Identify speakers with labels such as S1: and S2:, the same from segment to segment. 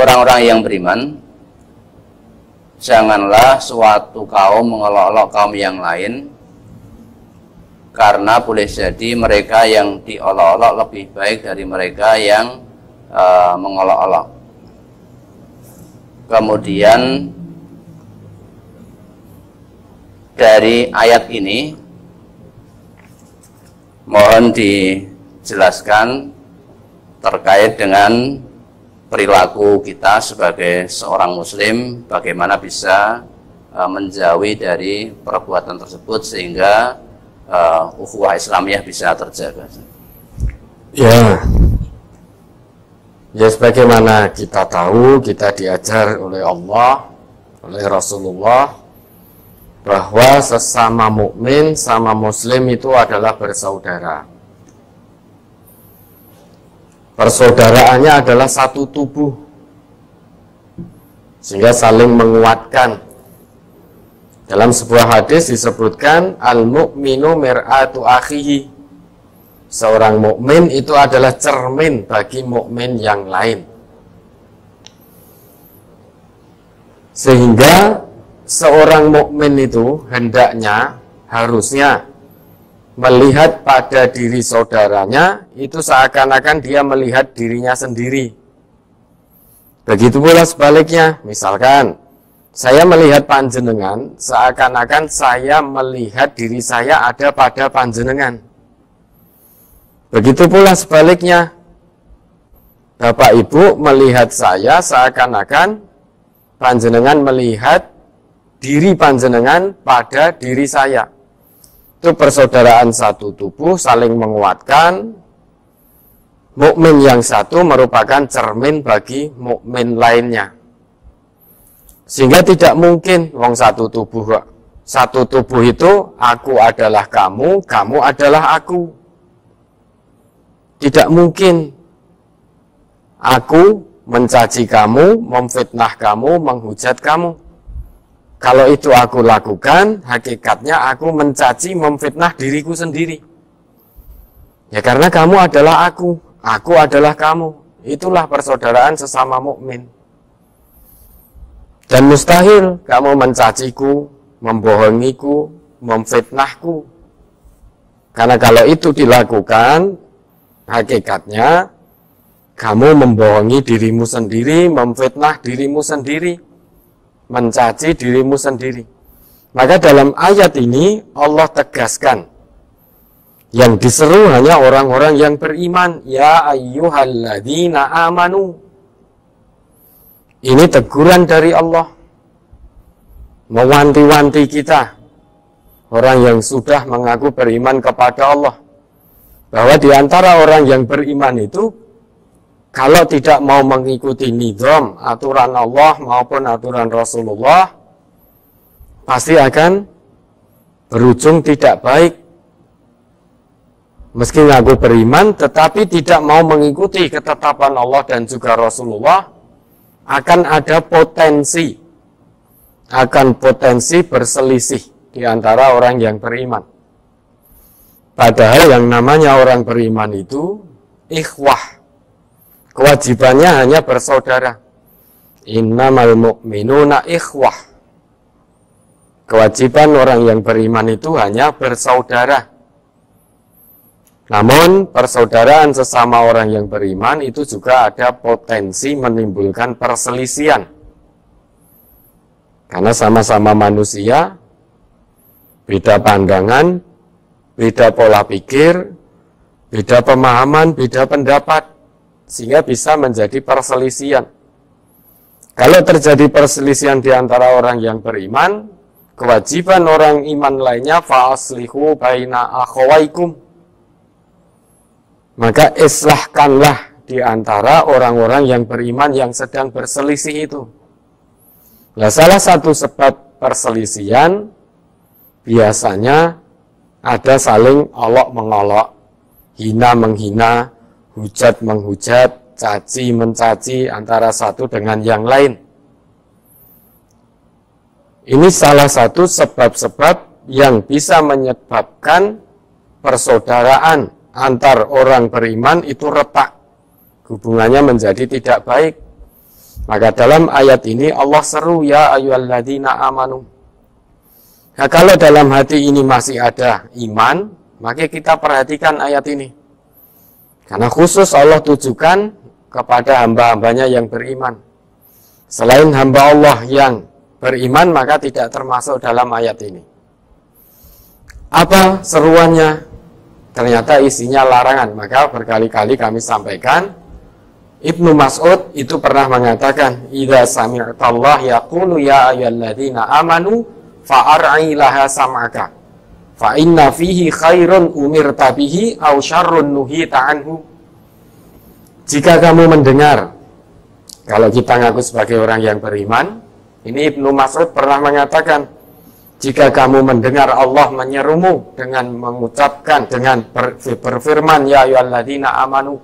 S1: orang-orang yang beriman, janganlah suatu kaum mengolok-olok kaum yang lain, karena boleh jadi mereka yang diolok-olok lebih baik dari mereka yang mengolok-olok. Kemudian dari ayat ini mohon dijelaskan terkait dengan perilaku kita sebagai seorang muslim, bagaimana bisa menjauhi dari perbuatan tersebut sehingga ukhuwah Islamiyah bisa terjaga.
S2: Ya, sebagaimana kita tahu, kita diajar oleh Allah, oleh Rasulullah, bahwa sesama mukmin sama muslim itu adalah bersaudara. Persaudaraannya adalah satu tubuh, sehingga saling menguatkan. Dalam sebuah hadis disebutkan, al-mu'minu mir'atu akhihi. Seorang mukmin itu adalah cermin bagi mukmin yang lain. Sehingga seorang mukmin itu hendaknya, harusnya melihat pada diri saudaranya itu seakan-akan dia melihat dirinya sendiri. Begitu pula sebaliknya, misalkan saya melihat panjenengan seakan-akan saya melihat diri saya ada pada panjenengan. Begitu pula sebaliknya, Bapak Ibu melihat saya seakan-akan panjenengan melihat diri panjenengan pada diri saya. Itu persaudaraan satu tubuh, saling menguatkan. Mukmin yang satu merupakan cermin bagi mukmin lainnya. Sehingga tidak mungkin wong satu tubuh kok. Satu tubuh itu aku adalah kamu, kamu adalah aku. Tidak mungkin aku mencaci kamu, memfitnah kamu, menghujat kamu. Kalau itu aku lakukan, hakikatnya aku mencaci, memfitnah diriku sendiri. Ya karena kamu adalah aku adalah kamu. Itulah persaudaraan sesama mukmin. Dan mustahil kamu mencaciku, membohongiku, memfitnahku. Karena kalau itu dilakukan, hakikatnya kamu membohongi dirimu sendiri, memfitnah dirimu sendiri, mencaci dirimu sendiri. Maka dalam ayat ini Allah tegaskan, yang diseru hanya orang-orang yang beriman. Ya ayyuhalladzina amanu. Ini teguran dari Allah, mewanti-wanti kita, orang yang sudah mengaku beriman kepada Allah, bahwa di antara orang yang beriman itu, kalau tidak mau mengikuti nizam, aturan Allah maupun aturan Rasulullah, pasti akan berujung tidak baik. Meski ngaku beriman, tetapi tidak mau mengikuti ketetapan Allah dan juga Rasulullah, akan ada potensi berselisih di antara orang yang beriman. Padahal yang namanya orang beriman itu ikhwah. Kewajibannya hanya bersaudara. Innamal mu'minuna ikhwah. Kewajiban orang yang beriman itu hanya bersaudara. Namun persaudaraan sesama orang yang beriman itu juga ada potensi menimbulkan perselisihan. Karena sama-sama manusia, beda pandangan, beda pola pikir, beda pemahaman, beda pendapat, sehingga bisa menjadi perselisihan. Kalau terjadi perselisihan di antara orang yang beriman, kewajiban orang iman lainnya fa'aslihu baina akhawaikum. Maka islahkanlah di antara orang-orang yang beriman yang sedang berselisih itu. Nah, salah satu sebab perselisihan biasanya ada saling olok mengolok, hina menghina, hujat menghujat, caci mencaci antara satu dengan yang lain. Ini salah satu sebab-sebab yang bisa menyebabkan persaudaraan antar orang beriman itu retak, hubungannya menjadi tidak baik. Maka dalam ayat ini Allah seru, ya ayyuhalladzina amanu. Nah, kalau dalam hati ini masih ada iman, maka kita perhatikan ayat ini. Karena khusus Allah tujukan kepada hamba-hambanya yang beriman. Selain hamba Allah yang beriman, maka tidak termasuk dalam ayat ini. Apa seruannya? Ternyata isinya larangan. Maka berkali-kali kami sampaikan, Ibnu Mas'ud itu pernah mengatakan, "Idza sami'tallah yaqulu ya ayyuhalladzina amanu fa'ar'i laha sam'aka fa inna fihi khairun umirta bihi aw syarrun nuhita anhu." Jika kamu mendengar, kalau kita ngaku sebagai orang yang beriman, ini Ibnu Mas'ud pernah mengatakan, jika kamu mendengar Allah menyerumu dengan mengucapkan, dengan berfirman ya ayyuhalladzina amanu,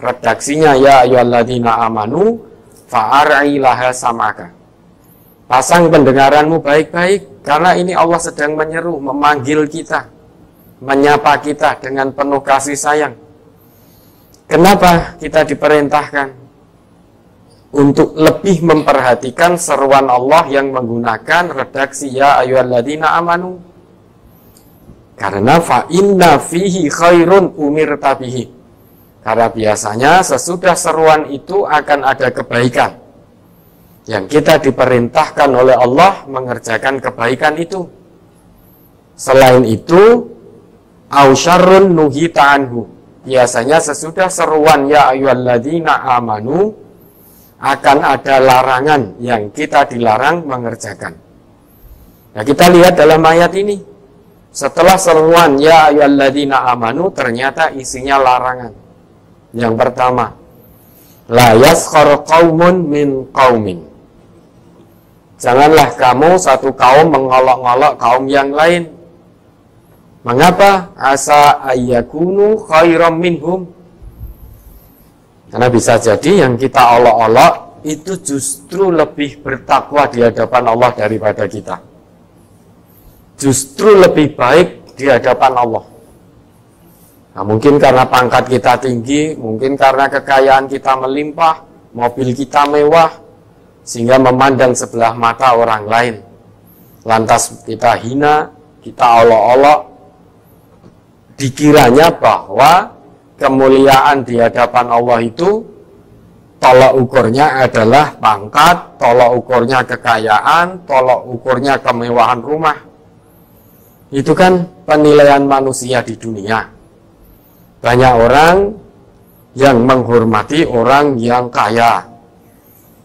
S2: redaksinya ya ayyuhalladzina amanu fa'ar'i laha sam'aka. Pasang pendengaranmu baik-baik, karena ini Allah sedang menyeru, memanggil kita, menyapa kita dengan penuh kasih sayang. Kenapa kita diperintahkan untuk lebih memperhatikan seruan Allah yang menggunakan redaksi ya ayyuhalladzina amanu? Karena fa inna fihi khairun umirta bihi. Karena biasanya sesudah seruan itu akan ada kebaikan yang kita diperintahkan oleh Allah mengerjakan kebaikan itu. Selain itu, au syarrun nuhita anhu. Biasanya sesudah seruan ya ayyuhalladzina amanu akan ada larangan yang kita dilarang mengerjakan. Nah, kita lihat dalam ayat ini. Setelah seruan ya ayyuhalladzina amanu, ternyata isinya larangan. Yang pertama, la yaskhar qaumun min qaumin. Janganlah kamu satu kaum mengolok-olok kaum yang lain. Mengapa? Asa ayyakunu khairam minhum. Karena bisa jadi yang kita olok-olok itu justru lebih bertakwa di hadapan Allah daripada kita. Justru lebih baik di hadapan Allah. Nah, mungkin karena pangkat kita tinggi, mungkin karena kekayaan kita melimpah, mobil kita mewah, sehingga memandang sebelah mata orang lain. Lantas kita hina, kita olok-olok, dikiranya bahwa kemuliaan di hadapan Allah itu tolak ukurnya adalah pangkat, tolak ukurnya kekayaan, tolak ukurnya kemewahan rumah. Itu kan penilaian manusia di dunia. Banyak orang yang menghormati orang yang kaya.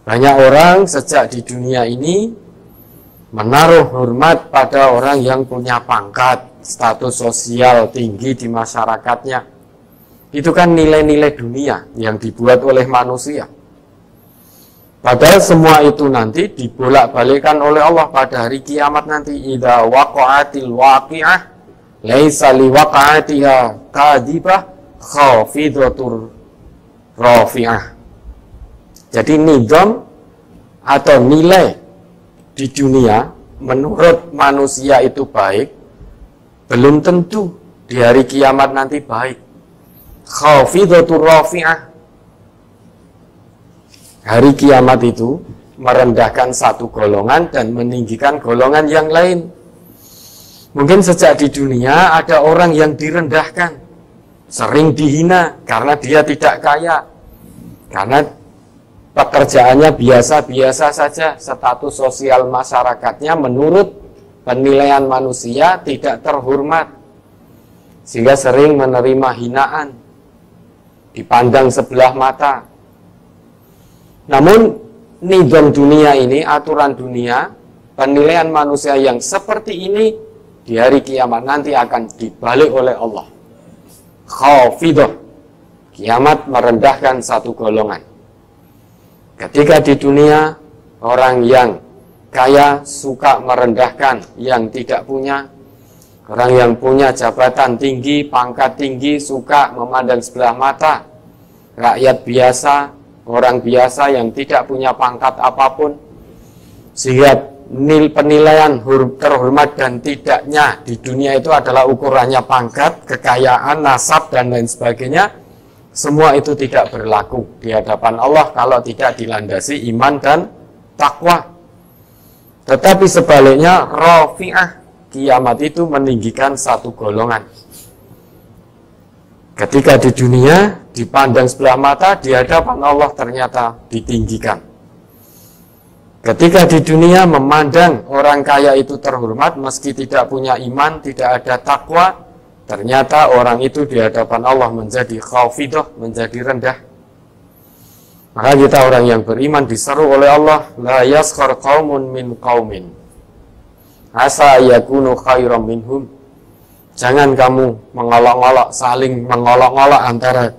S2: Banyak orang sejak di dunia ini menaruh hormat pada orang yang punya pangkat, status sosial tinggi di masyarakatnya. Itu kan nilai-nilai dunia yang dibuat oleh manusia. Padahal semua itu nanti dibolak-balikkan oleh Allah pada hari kiamat nanti. Idza waqa'atil waqi'ah laisa liwaqa'atiha kadhibah khafidatur rafi'ah. Jadi nizam atau nilai di dunia menurut manusia itu baik, belum tentu di hari kiamat nanti baik. Khafidatur rafi'ah. Hari kiamat itu merendahkan satu golongan dan meninggikan golongan yang lain. Mungkin sejak di dunia ada orang yang direndahkan, sering dihina karena dia tidak kaya, karena pekerjaannya biasa-biasa saja, status sosial masyarakatnya menurut penilaian manusia tidak terhormat, sehingga sering menerima hinaan, dipandang sebelah mata. Namun nizam dunia ini, aturan dunia, penilaian manusia yang seperti ini di hari kiamat nanti akan dibalik oleh Allah. Khafidah. Kiamat merendahkan satu golongan. Ketika di dunia orang yang kaya suka merendahkan yang tidak punya, orang yang punya jabatan tinggi, pangkat tinggi suka memandang sebelah mata rakyat biasa, orang biasa yang tidak punya pangkat apapun, sehingga penilaian terhormat dan tidaknya di dunia itu adalah ukurannya pangkat, kekayaan, nasab, dan lain sebagainya. semua itu tidak berlaku di hadapan Allah kalau tidak dilandasi iman dan takwa. Tetapi sebaliknya, rafi'ah, kiamat itu meninggikan satu golongan. Ketika di dunia dipandang sebelah mata, di hadapan Allah ternyata ditinggikan. Ketika di dunia memandang orang kaya itu terhormat meski tidak punya iman, tidak ada takwa, ternyata orang itu di hadapan Allah menjadi khafidah, menjadi rendah. Maka kita orang yang beriman diseru oleh Allah, la yaskhar qaumun min qaumin asa yakunu khairam minhum. Jangan kamu mengolok-olok, saling mengolok-olok antara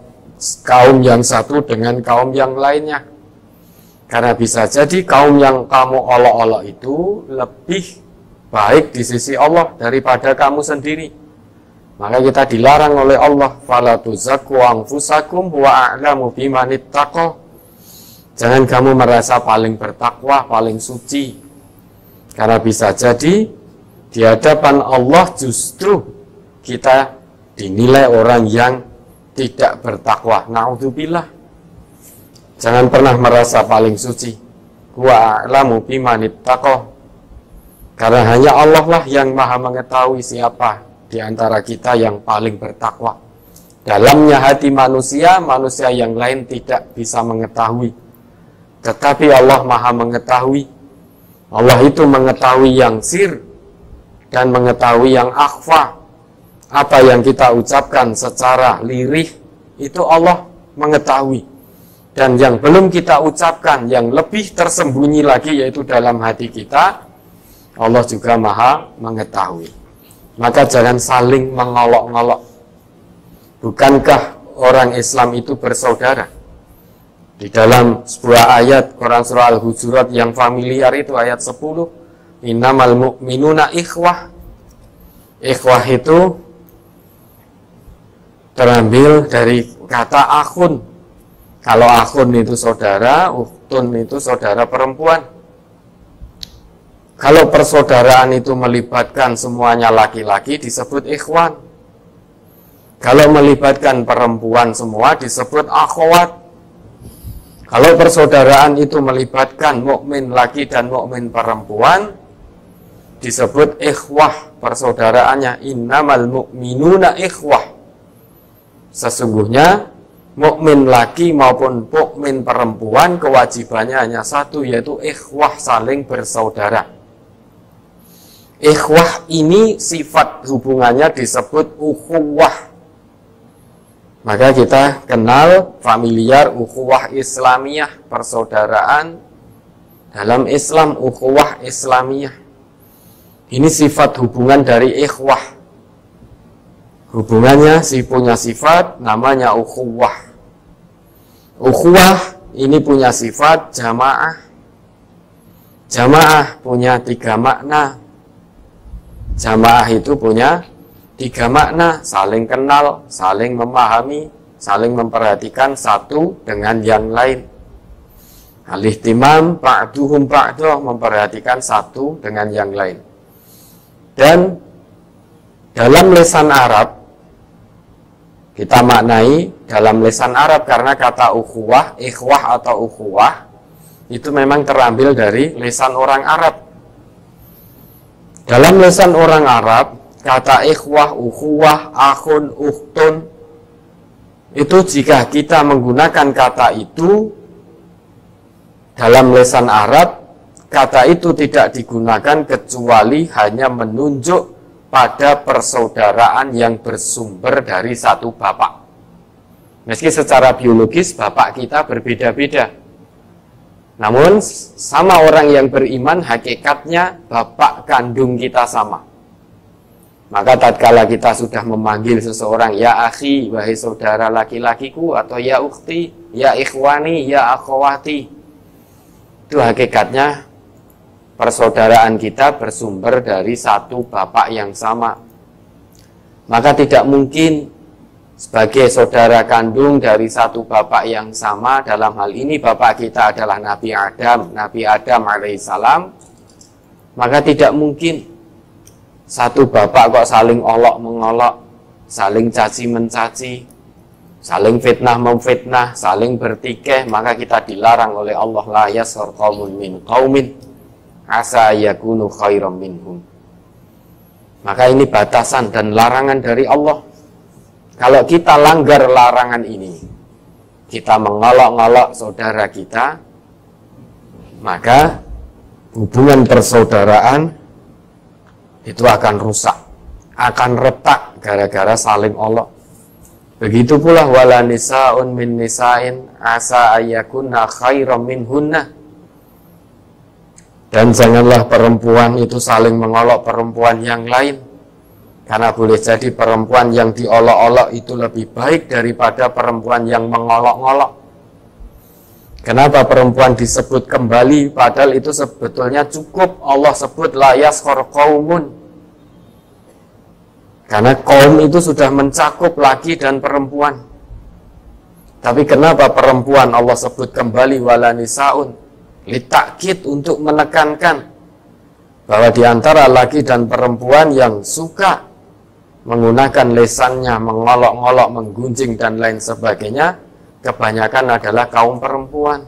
S2: kaum yang satu dengan kaum yang lainnya. Karena bisa jadi kaum yang kamu olok-olok itu lebih baik di sisi Allah daripada kamu sendiri. Maka kita dilarang oleh Allah, fala tuzakku anfusakum wa a'lamu biman ittaqa. Jangan kamu merasa paling bertakwa, paling suci. Karena bisa jadi di hadapan Allah justru kita dinilai orang yang tidak bertakwa. Na'udzubillah. Jangan pernah merasa paling suci. Wa a'lamu biman ittaqa. Karena hanya Allah lah yang maha mengetahui siapa di antara kita yang paling bertakwa. Dalamnya hati manusia, manusia yang lain tidak bisa mengetahui. Tetapi Allah maha mengetahui. Allah itu mengetahui yang sir dan mengetahui yang akhfa. Apa yang kita ucapkan secara lirih itu Allah mengetahui. Dan yang belum kita ucapkan, yang lebih tersembunyi lagi yaitu dalam hati kita, Allah juga maha mengetahui. Maka jangan saling mengolok-ngolok. Bukankah orang Islam itu bersaudara? Di dalam sebuah ayat Quran surah Al-Hujurat yang familiar itu ayat 10, innamal mu'minuna ikhwah. Ikhwah itu terambil dari kata akhun. Kalau akhun itu saudara, ukhtun itu saudara perempuan. Kalau persaudaraan itu melibatkan semuanya laki-laki disebut ikhwan. Kalau melibatkan perempuan semua disebut akhwat. Kalau persaudaraan itu melibatkan mukmin laki dan mukmin perempuan disebut ikhwah persaudaraannya. Innamal mu'minuna ikhwah. Sesungguhnya mukmin laki maupun mukmin perempuan kewajibannya hanya satu, yaitu ikhwah, saling bersaudara. Ikhwah ini sifat hubungannya disebut ukhuwah. Maka kita kenal familiar ukhuwah Islamiyah, persaudaraan dalam Islam, ukhuwah Islamiyah. Ini sifat hubungan dari ikhwah. Hubungannya punya sifat namanya ukhuwah. Ukhuwah ini punya sifat jamaah. Jamaah punya 3 makna. Jamaah itu punya 3 makna, saling kenal, saling memahami, saling memperhatikan satu dengan yang lain. Al-ihtimam ba'duhum ba'dah, memperhatikan satu dengan yang lain. Dan dalam lisan Arab kita maknai dalam lisan Arab karena kata ukhuwah, ikhwah atau ukhuwah itu memang terambil dari lisan orang Arab. Dalam lisan orang Arab, kata ikhwah, ukhuwah, akhun, ukhtun itu jika kita menggunakan kata itu dalam lisan Arab, kata itu tidak digunakan kecuali hanya menunjuk pada persaudaraan yang bersumber dari satu bapak. Meski secara biologis bapak kita berbeda-beda, namun sama orang yang beriman hakikatnya bapak kandung kita sama. Maka tatkala kita sudah memanggil seseorang ya akhi, wahai saudara laki-lakiku, atau ya ukhti, ya ikhwani, ya akhwati, itu hakikatnya persaudaraan kita bersumber dari satu bapak yang sama. Maka tidak mungkin sebagai saudara kandung dari satu bapak yang sama, dalam hal ini bapak kita adalah Nabi Adam alaihissalam, maka tidak mungkin satu bapak kok saling olok mengolok, saling caci mencaci, saling fitnah memfitnah, saling bertikai, maka kita dilarang oleh Allah, la yaskhar qaumun min qaumin asa yakunu khairam minhum. Maka ini batasan dan larangan dari Allah. Kalau kita langgar larangan ini, kita mengolok-olok saudara kita, maka hubungan persaudaraan itu akan rusak, akan retak gara-gara saling olok. Begitu pula wala nisaun min nisain asa ayakunna khairam minhunna. Dan janganlah perempuan itu saling mengolok perempuan yang lain, karena boleh jadi perempuan yang diolok-olok itu lebih baik daripada perempuan yang mengolok-olok. Kenapa perempuan disebut kembali, padahal itu sebetulnya cukup Allah sebut la yaskhar qaumun, karena kaum itu sudah mencakup laki dan perempuan. Tapi kenapa perempuan Allah sebut kembali wala nisaun, litakkid, untuk menekankan bahwa di antara laki dan perempuan yang suka menggunakan lesannya, mengolok-olok, menggunjing dan lain sebagainya, kebanyakan adalah kaum perempuan.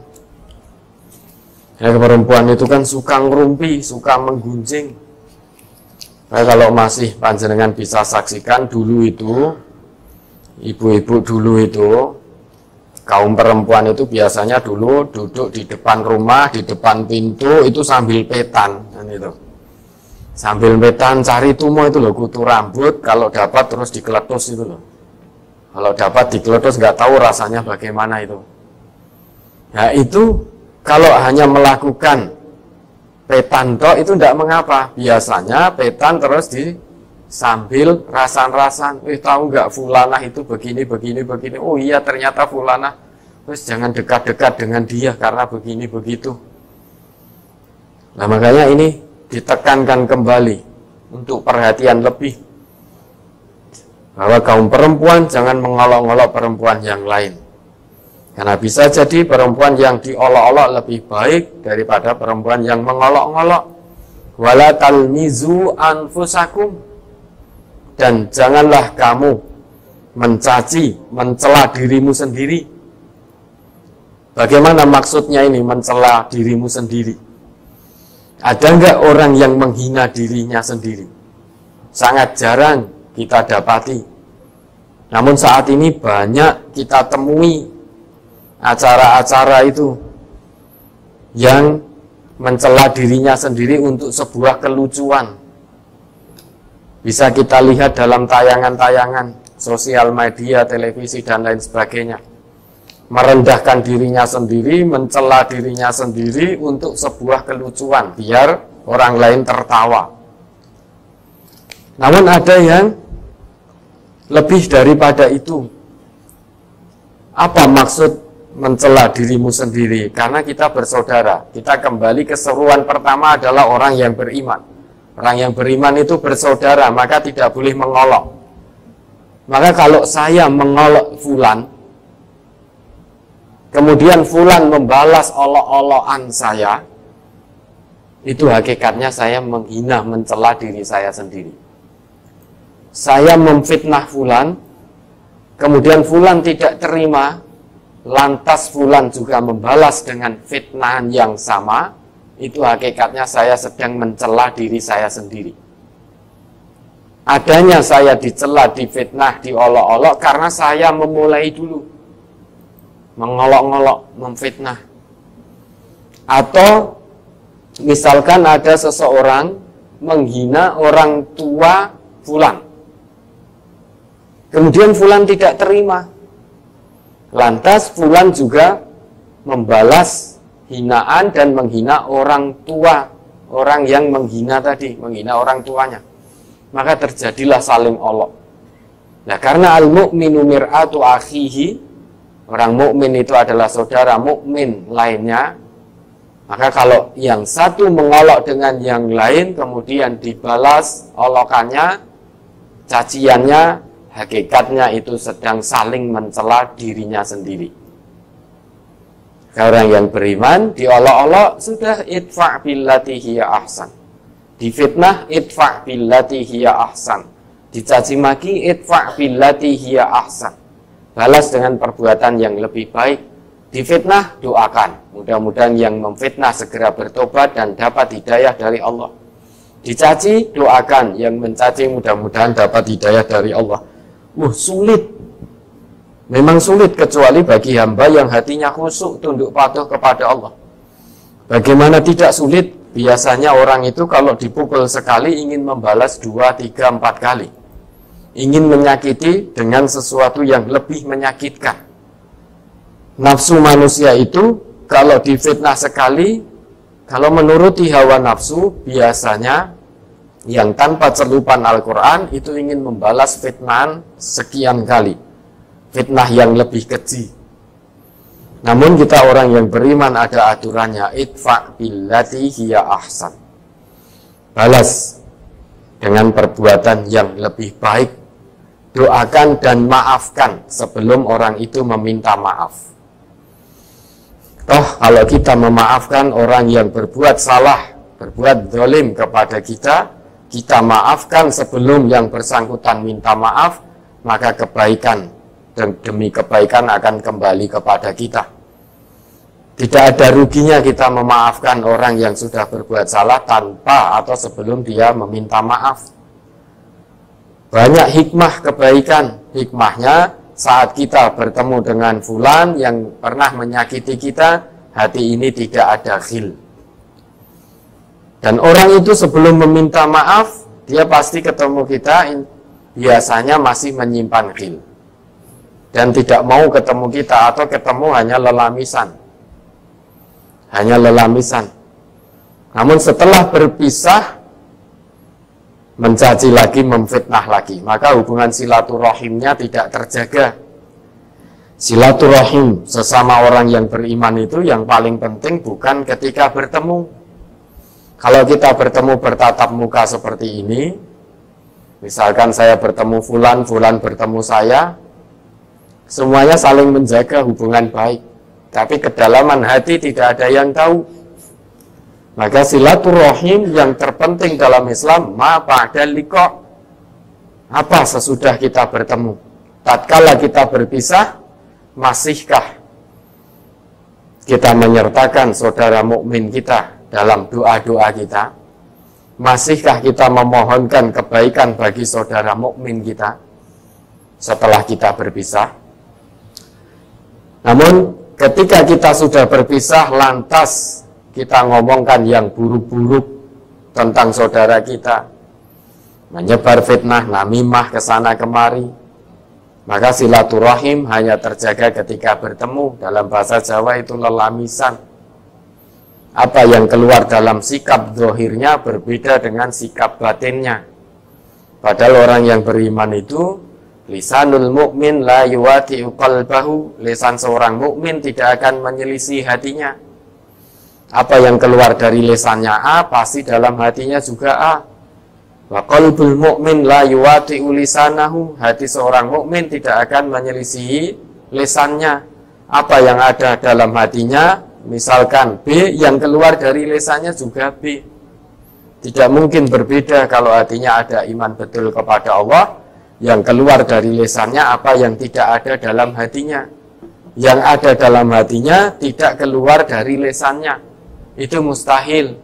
S2: Ya, perempuan itu kan suka ngerumpi, suka menggunjing. Nah, kalau masih panjenengan bisa saksikan dulu itu, ibu-ibu dulu itu, kaum perempuan itu biasanya dulu duduk di depan rumah, di depan pintu itu sambil petan, kan itu. Sambil petan cari tumo itu loh, kutu rambut, kalau dapat terus dikeletus itu loh. Kalau dapat dikeletus nggak tahu rasanya bagaimana itu. Nah itu kalau hanya melakukan petan tok itu tidak mengapa. Biasanya petan terus di sambil rasan-rasan. Tahu nggak fulanah itu begini. Oh iya ternyata fulanah. Terus jangan dekat-dekat dengan dia karena begini begitu. Nah makanya ini ditekankan kembali untuk perhatian lebih, bahwa kaum perempuan jangan mengolok-olok perempuan yang lain, karena bisa jadi perempuan yang diolok-olok lebih baik daripada perempuan yang mengolok-olok. Wala talmizu anfusakum, dan janganlah kamu mencaci, mencela dirimu sendiri. Bagaimana maksudnya ini mencela dirimu sendiri? Ada enggak orang yang menghina dirinya sendiri? Sangat jarang kita dapati. Namun saat ini banyak kita temui acara-acara itu yang mencela dirinya sendiri untuk sebuah kelucuan. Bisa kita lihat dalam tayangan-tayangan sosial media, televisi dan lain sebagainya. Merendahkan dirinya sendiri, mencela dirinya sendiri untuk sebuah kelucuan, biar orang lain tertawa. Namun ada yang lebih daripada itu. Apa maksud mencela dirimu sendiri? Karena kita bersaudara. Kita kembali ke seruan pertama adalah orang yang beriman. Orang yang beriman itu bersaudara, maka tidak boleh mengolok. Maka kalau saya mengolok fulan, kemudian fulan membalas olok-olokan saya, itu hakikatnya saya menghina, mencela diri saya sendiri. Saya memfitnah fulan, kemudian fulan tidak terima, lantas fulan juga membalas dengan fitnahan yang sama, itu hakikatnya saya sedang mencela diri saya sendiri. Adanya saya dicela, difitnah, diolok-olok karena saya memulai dulu mengolok-olok, memfitnah. Atau misalkan ada seseorang menghina orang tua fulan, kemudian fulan tidak terima, lantas fulan juga membalas hinaan dan menghina orang tua, orang yang menghina tadi, menghina orang tuanya. Maka terjadilah saling olok. Nah, karena al-mu'minu mir'atu akhihi, orang mukmin itu adalah saudara mukmin lainnya, maka kalau yang satu mengolok dengan yang lain, kemudian dibalas olokannya, caciannya, hakikatnya itu sedang saling mencela dirinya sendiri. Orang yang beriman diolok-olok, sudah idfa' billati hiya ahsan. Difitnah, idfa' billati hiya ahsan. Dicaci maki, idfa' billati hiya ahsan. balas dengan perbuatan yang lebih baik. Difitnah, doakan. Mudah-mudahan yang memfitnah segera bertobat dan dapat hidayah dari Allah. Dicaci, doakan. Yang mencaci mudah-mudahan dapat hidayah dari Allah. Sulit. Memang sulit kecuali bagi hamba yang hatinya khusyuk, tunduk patuh kepada Allah. Bagaimana tidak sulit? Biasanya orang itu kalau dipukul sekali ingin membalas 2, 3, 4 kali. Ingin menyakiti dengan sesuatu yang lebih menyakitkan. Nafsu manusia itu kalau difitnah sekali, kalau menuruti hawa nafsu, biasanya yang tanpa celupan Al-Quran itu ingin membalas fitnahan sekian kali. Fitnah yang lebih keji. Namun kita orang yang beriman ada aturannya, idfa' billati hiya ahsan. Balas dengan perbuatan yang lebih baik. Doakan dan maafkan sebelum orang itu meminta maaf. Toh kalau kita memaafkan orang yang berbuat salah, berbuat zalim kepada kita, kita maafkan sebelum yang bersangkutan minta maaf, maka kebaikan dan demi kebaikan akan kembali kepada kita. Tidak ada ruginya kita memaafkan orang yang sudah berbuat salah tanpa atau sebelum dia meminta maaf. Banyak hikmah kebaikan. Hikmahnya saat kita bertemu dengan fulan yang pernah menyakiti kita, hati ini tidak ada ghil. Dan orang itu sebelum meminta maaf, dia pasti ketemu kita biasanya masih menyimpan ghil. Dan tidak mau ketemu kita atau ketemu hanya lelamisan. Hanya lelamisan. Namun setelah berpisah, mencaci lagi, memfitnah lagi, maka hubungan silaturahimnya tidak terjaga. Silaturahim sesama orang yang beriman itu yang paling penting bukan ketika bertemu. Kalau kita bertemu bertatap muka seperti ini, misalkan saya bertemu fulan, fulan bertemu saya, semuanya saling menjaga hubungan baik. Tapi kedalaman hati tidak ada yang tahu. Maka silaturahim yang terpenting dalam Islam, ma ba'da liqa. Apa sesudah kita bertemu? Tatkala kita berpisah, masihkah kita menyertakan saudara mukmin kita dalam doa-doa kita? Masihkah kita memohonkan kebaikan bagi saudara mukmin kita setelah kita berpisah? Namun ketika kita sudah berpisah, lantas kita ngomongkan yang buruk-buruk tentang saudara kita, menyebar fitnah, namimah kesana kemari, maka silaturahim hanya terjaga ketika bertemu. Dalam bahasa Jawa itu lelamisan. Apa yang keluar dalam sikap zahirnya berbeda dengan sikap batinnya. Padahal orang yang beriman itu lisanul mu'min la yuwati'u qalbahu. Lisan seorang mukmin tidak akan menyelisih hatinya. Apa yang keluar dari lisannya A, pasti dalam hatinya juga A. Wa qalbul mu'min la yuwati'u lisanahu. Hati seorang mukmin tidak akan menyelisihi lisannya. Apa yang ada dalam hatinya, misalkan B, yang keluar dari lisannya juga B. Tidak mungkin berbeda kalau hatinya ada iman betul kepada Allah. Yang keluar dari lisannya apa yang tidak ada dalam hatinya. Yang ada dalam hatinya tidak keluar dari lisannya. Itu mustahil.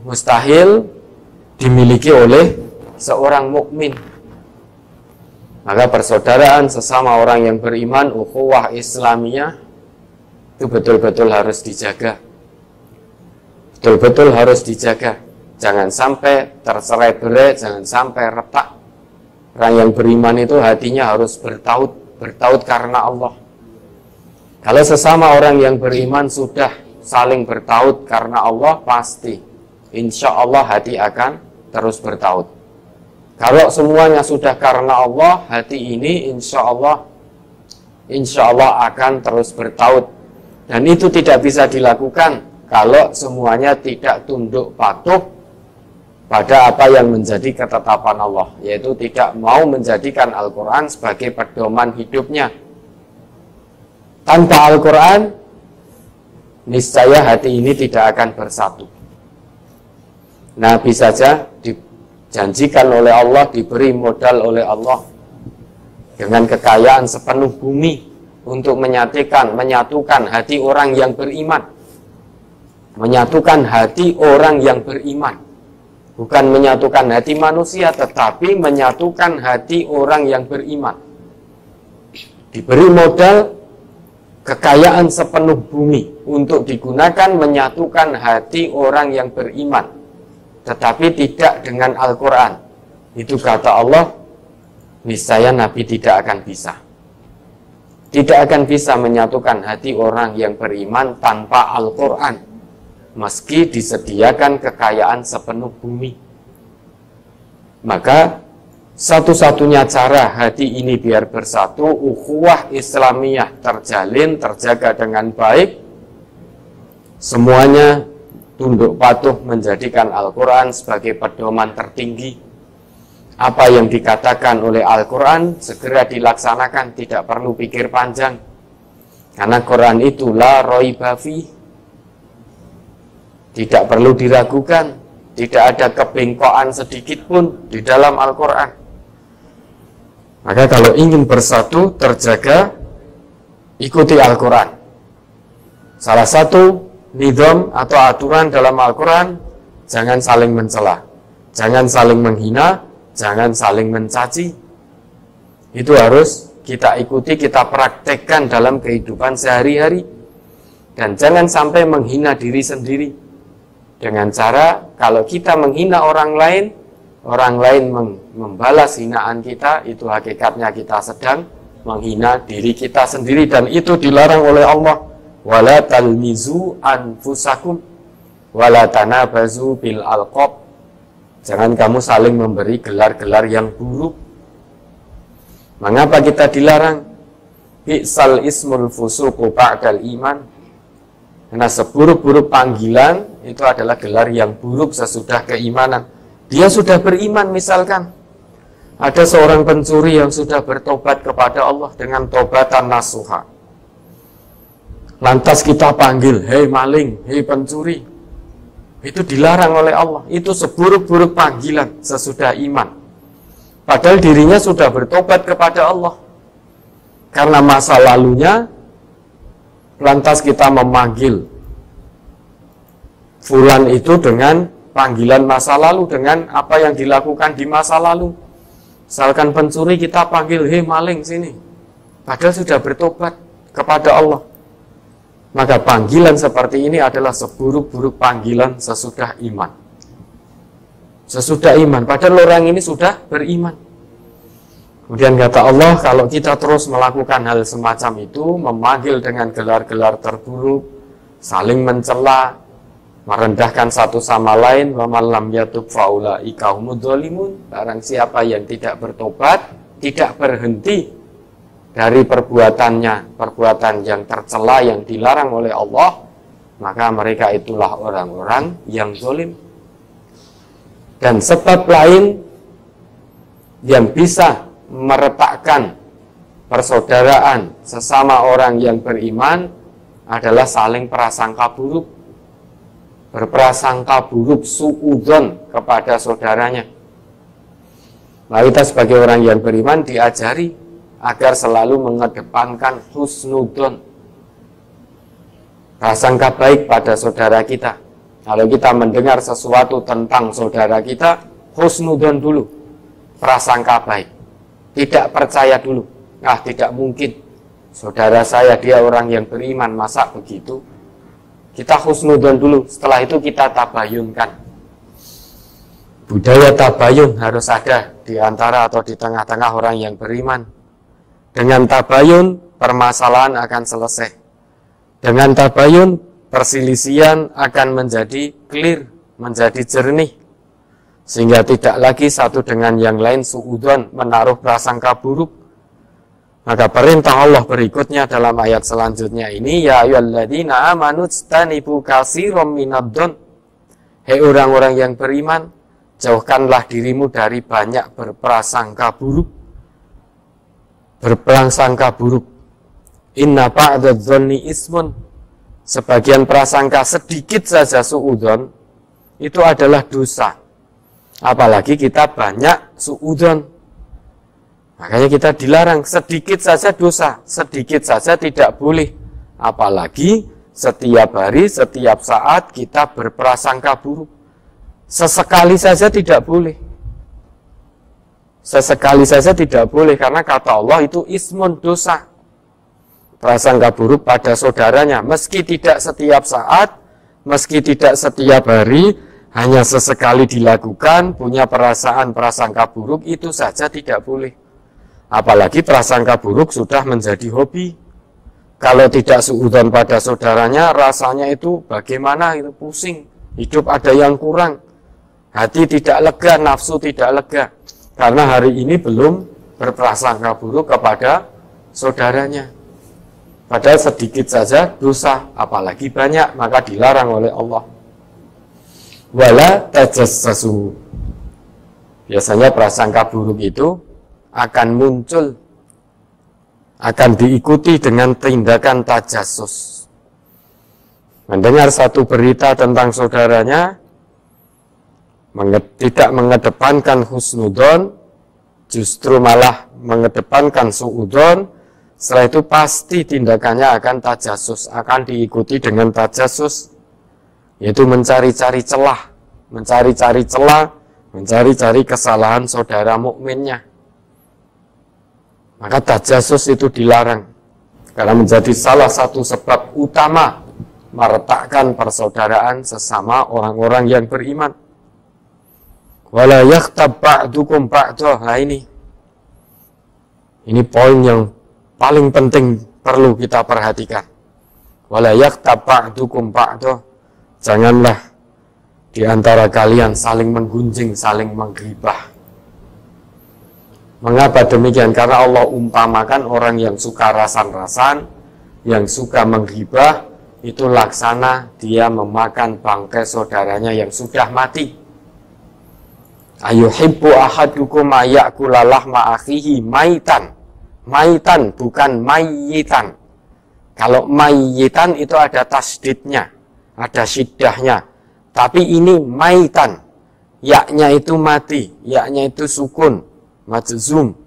S2: Mustahil dimiliki oleh seorang mukmin. Maka persaudaraan sesama orang yang beriman, ukhuwah Islamiyah, itu betul-betul harus dijaga. Betul-betul harus dijaga. Jangan sampai terserai-berai, jangan sampai retak. Orang yang beriman itu hatinya harus bertaut karena Allah. Kalau sesama orang yang beriman sudah saling bertaut karena Allah, pasti insya Allah hati akan terus bertaut. Kalau semuanya sudah karena Allah, hati ini insya Allah akan terus bertaut. Dan itu tidak bisa dilakukan kalau semuanya tidak tunduk patuh pada apa yang menjadi ketetapan Allah, yaitu tidak mau menjadikan Al-Quran sebagai pedoman hidupnya. Tanpa Al-Quran, niscaya hati ini tidak akan bersatu. Nabi saja dijanjikan oleh Allah, diberi modal oleh Allah dengan kekayaan sepenuh bumi untuk menyatukan hati orang yang beriman. Menyatukan hati orang yang beriman. Bukan menyatukan hati manusia, tetapi menyatukan hati orang yang beriman. Diberi modal kekayaan sepenuh bumi untuk digunakan menyatukan hati orang yang beriman, tetapi tidak dengan Al-Quran. Itu kata Allah, niscaya Nabi tidak akan bisa. Tidak akan bisa menyatukan hati orang yang beriman tanpa Al-Quran, meski disediakan kekayaan sepenuh bumi. Maka satu-satunya cara hati ini biar bersatu, ukhuwah Islamiyah terjalin, terjaga dengan baik, semuanya tunduk patuh menjadikan Al-Quran sebagai pedoman tertinggi. Apa yang dikatakan oleh Al-Quran segera dilaksanakan, tidak perlu pikir panjang. Karena Quran itu la raiba fih, tidak perlu diragukan, tidak ada kebengkokan sedikit pun di dalam Al-Quran. Maka kalau ingin bersatu, terjaga, ikuti Al-Quran. Salah satu nizam atau aturan dalam Al-Quran, jangan saling mencela, jangan saling menghina, jangan saling mencaci. Itu harus kita ikuti, kita praktekkan dalam kehidupan sehari-hari. Dan jangan sampai menghina diri sendiri. Dengan cara kalau kita menghina orang lain membalas hinaan kita, itu hakikatnya kita sedang menghina diri kita sendiri, dan itu dilarang oleh Allah. Wala talmizu anfusakum wala tanabazu bil alqab. Jangan kamu saling memberi gelar-gelar yang buruk. Mengapa kita dilarang? Bi'sal ismul fusuqu ba'dal iman. Karena seburuk-buruk panggilan itu adalah gelar yang buruk sesudah keimanan. Dia sudah beriman, misalkan ada seorang pencuri yang sudah bertobat kepada Allah dengan tobatan nasuha. Lantas kita panggil, hei maling, hei pencuri. Itu dilarang oleh Allah. Itu seburuk-buruk panggilan sesudah iman. Padahal dirinya sudah bertobat kepada Allah. Karena masa lalunya, lantas kita memanggil fulan itu dengan panggilan masa lalu, dengan apa yang dilakukan di masa lalu. Misalkan pencuri, kita panggil, hei maling sini. Padahal sudah bertobat kepada Allah. Maka panggilan seperti ini adalah seburuk-buruk panggilan sesudah iman. Sesudah iman, padahal orang ini sudah beriman. Kemudian kata Allah, kalau kita terus melakukan hal semacam itu, memanggil dengan gelar-gelar terburuk, saling mencela, merendahkan satu sama lain, wa man lam yatub faulaika humudz dzalimun. Barang siapa yang tidak bertobat, tidak berhenti dari perbuatannya, perbuatan yang tercela, yang dilarang oleh Allah, maka mereka itulah orang-orang yang zalim. Dan sebab lain yang bisa meretakkan persaudaraan sesama orang yang beriman adalah saling prasangka buruk, berprasangka buruk, suudzon kepada saudaranya. Nah, kita sebagai orang yang beriman diajari agar selalu mengedepankan husnudzon, prasangka baik pada saudara kita. Kalau kita mendengar sesuatu tentang saudara kita, husnudzon dulu, prasangka baik. Tidak percaya dulu, tidak mungkin, saudara saya dia orang yang beriman, masa begitu? Kita husnudzon dulu, setelah itu kita tabayunkan. Budaya tabayun harus ada di antara atau di tengah-tengah orang yang beriman. Dengan tabayun, permasalahan akan selesai. Dengan tabayun, perselisihan akan menjadi clear, menjadi jernih. Sehingga tidak lagi satu dengan yang lain suudzon, menaruh prasangka buruk. Maka perintah Allah berikutnya dalam ayat selanjutnya ini, ya ayyuhalladzina amanu ijtanibu katsiran minadh-dhon. Hei orang-orang yang beriman, jauhkanlah dirimu dari banyak berprasangka buruk. Berprasangka buruk. Inna ba'dadh-dhonni ismun. Sebagian prasangka sedikit saja suudzon itu adalah dosa. Apalagi kita banyak suudzon. Makanya kita dilarang, sedikit saja dosa, sedikit saja tidak boleh. Apalagi setiap hari, setiap saat kita berprasangka buruk. Sesekali saja tidak boleh. Sesekali saja tidak boleh, karena kata Allah itu ismun, dosa. Prasangka buruk pada saudaranya, meski tidak setiap saat, meski tidak setiap hari, hanya sesekali dilakukan, punya perasaan prasangka buruk, itu saja tidak boleh. Apalagi prasangka buruk sudah menjadi hobi. Kalau tidak suudzon pada saudaranya, rasanya itu bagaimana, itu pusing, hidup ada yang kurang, hati tidak lega, nafsu tidak lega, karena hari ini belum berprasangka buruk kepada saudaranya. Padahal sedikit saja dosa, apalagi banyak, maka dilarang oleh Allah. Wala tajassasu. Biasanya prasangka buruk itu akan muncul, akan diikuti dengan tindakan tajassus. Mendengar satu berita tentang saudaranya, tidak mengedepankan husnudzon, justru malah mengedepankan suudzon, setelah itu pasti tindakannya akan tajassus, akan diikuti dengan tajassus, yaitu mencari-cari celah, mencari-cari kesalahan saudara mukminnya. Maka tajassus itu dilarang, karena menjadi salah satu sebab utama meretakkan persaudaraan sesama orang-orang yang beriman. Wala yaghtab ba'dukum ba'dah. Nah ini poin yang paling penting perlu kita perhatikan. Wala yaghtab ba'dukum ba'dah. Janganlah di antara kalian saling menggunjing, saling menggibah. Mengapa demikian? Karena Allah umpamakan orang yang suka rasan-rasan, yang suka menggibah, itu laksana dia memakan bangkai saudaranya yang sudah mati. Ayuhibbu ahadukum ayakula lahma akhihi maitan. Maitan, bukan mayyitan. Kalau mayyitan itu ada tasdidnya, ada syiddahnya. Tapi ini maitan, yaknya itu mati, yaknya itu sukun, majzum.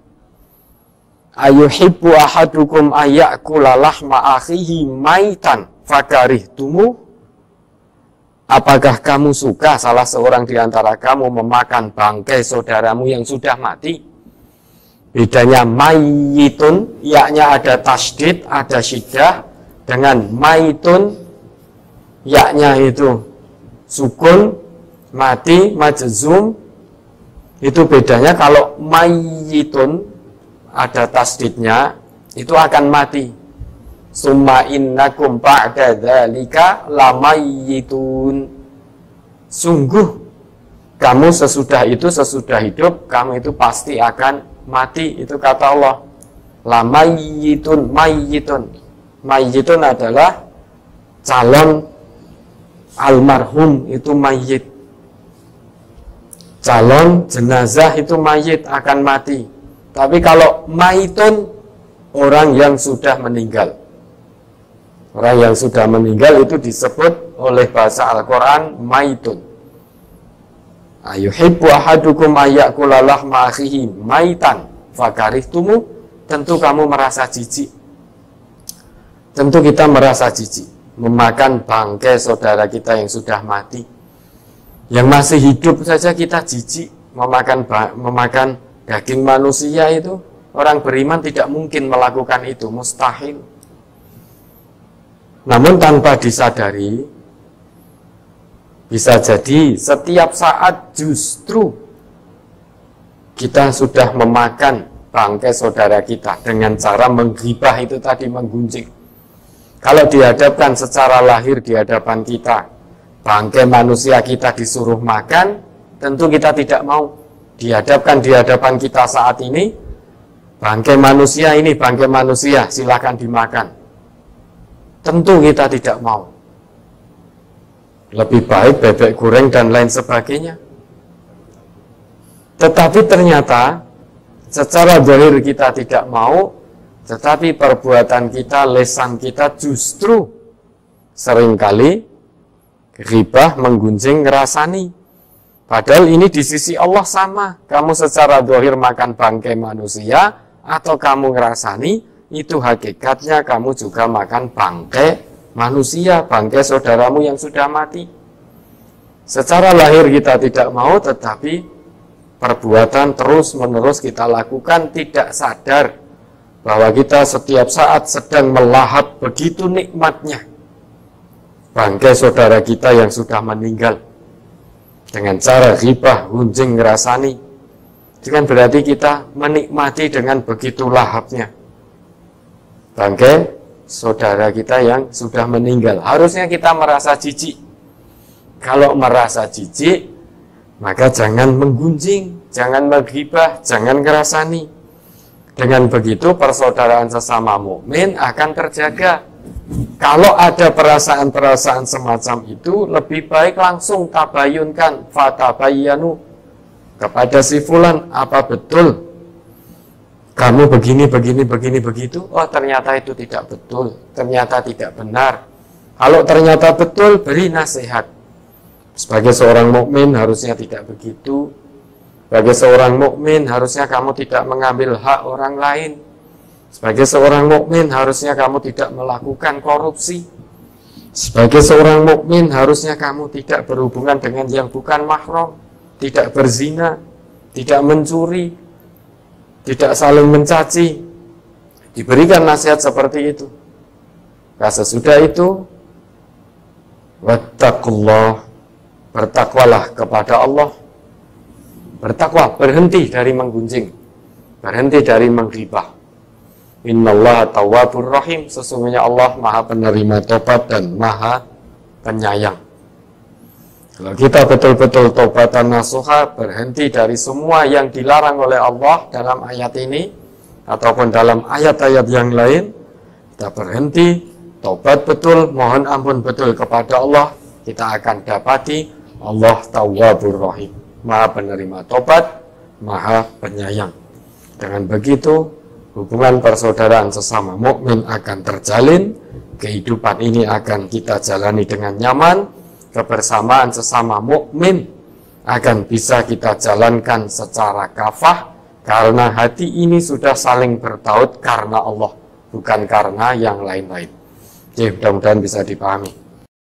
S2: Ayuhibbu ahadukum ayakula lahma akhihi maitan fakarihtumu. Apakah kamu suka salah seorang di antara kamu memakan bangkai saudaramu yang sudah mati? Bedanya mayyitun, yaknya ada tasdid, ada syiddah, dengan maitun, yaknya itu sukun, mati, majzum. Itu bedanya. Kalau mayyitun ada tasdidnya, itu akan mati. Summa innakum ba'da dzalika lamayyitun. Sungguh kamu sesudah itu, sesudah hidup, kamu itu pasti akan mati. Itu kata Allah. Lamayyitun, mayyitun. Mayyitun adalah calon almarhum, itu mayyit. Calon jenazah itu mayyit, akan mati. Tapi kalau maitun, orang yang sudah meninggal. Orang yang sudah meninggal itu disebut oleh bahasa Al-Quran maitun. Ayuhibbu ahadukum ayyakula lahma akhihi maitan fakarihtumu. Tentu kamu merasa jijik. Tentu kita merasa jijik memakan bangkai saudara kita yang sudah mati. Yang masih hidup saja kita jijik memakan daging manusia itu. Orang beriman tidak mungkin melakukan itu, mustahil. Namun tanpa disadari, bisa jadi setiap saat justru kita sudah memakan bangkai saudara kita dengan cara menggibah itu tadi, menggunjing. Kalau dihadapkan secara lahir di hadapan kita, bangkai manusia kita disuruh makan, tentu kita tidak mau. Dihadapkan di hadapan kita saat ini, bangkai manusia ini, bangkai manusia, silakan dimakan. Tentu kita tidak mau. Lebih baik bebek goreng dan lain sebagainya. Tetapi ternyata secara zahir kita tidak mau, tetapi perbuatan kita, lisan kita justru seringkali ghibah, menggunjing, ngerasani. Padahal ini di sisi Allah sama. Kamu secara zahir makan bangkai manusia, atau kamu ngerasani, itu hakikatnya kamu juga makan bangkai manusia, bangkai saudaramu yang sudah mati. Secara lahir kita tidak mau, tetapi perbuatan terus-menerus kita lakukan tidak sadar bahwa kita setiap saat sedang melahap begitu nikmatnya bangkai saudara kita yang sudah meninggal. Dengan cara ghibah, gunjing, ngerasani, itu kan berarti kita menikmati dengan begitu lahapnya bangkai saudara kita yang sudah meninggal. Harusnya kita merasa jijik. Kalau merasa jijik, maka jangan menggunjing, jangan menghibah, jangan ngerasani. Dengan begitu persaudaraan sesama mukmin akan terjaga. Kalau ada perasaan-perasaan semacam itu, lebih baik langsung tabayunkan, fatabayyanu, kepada si fulan, apa betul kamu begini, begitu? Oh, ternyata itu tidak betul, ternyata tidak benar. Kalau ternyata betul, beri nasihat. Sebagai seorang mukmin harusnya tidak begitu. Sebagai seorang mukmin harusnya kamu tidak mengambil hak orang lain. Sebagai seorang mukmin harusnya kamu tidak melakukan korupsi. Sebagai seorang mukmin harusnya kamu tidak berhubungan dengan yang bukan mahram, tidak berzina, tidak mencuri, tidak saling mencaci. Diberikan nasihat seperti itu. Nah, sesudah itu, wattaqullah, bertakwalah kepada Allah. Bertakwa, berhenti dari menggunjing, berhenti dari menghibah. Innallaha tawwabur rahim, sesungguhnya Allah maha penerima tobat dan maha penyayang. Kalau kita betul-betul tobatan nasuha, berhenti dari semua yang dilarang oleh Allah dalam ayat ini ataupun dalam ayat-ayat yang lain, kita berhenti, tobat betul, mohon ampun betul kepada Allah, kita akan dapati Allah tawwabur rahim, maha penerima tobat, maha penyayang. Dengan begitu, hubungan persaudaraan sesama mukmin akan terjalin, kehidupan ini akan kita jalani dengan nyaman, kebersamaan sesama mukmin akan bisa kita jalankan secara kafah, karena hati ini sudah saling bertaut karena Allah, bukan karena yang lain-lain. Oke, mudah-mudahan bisa dipahami.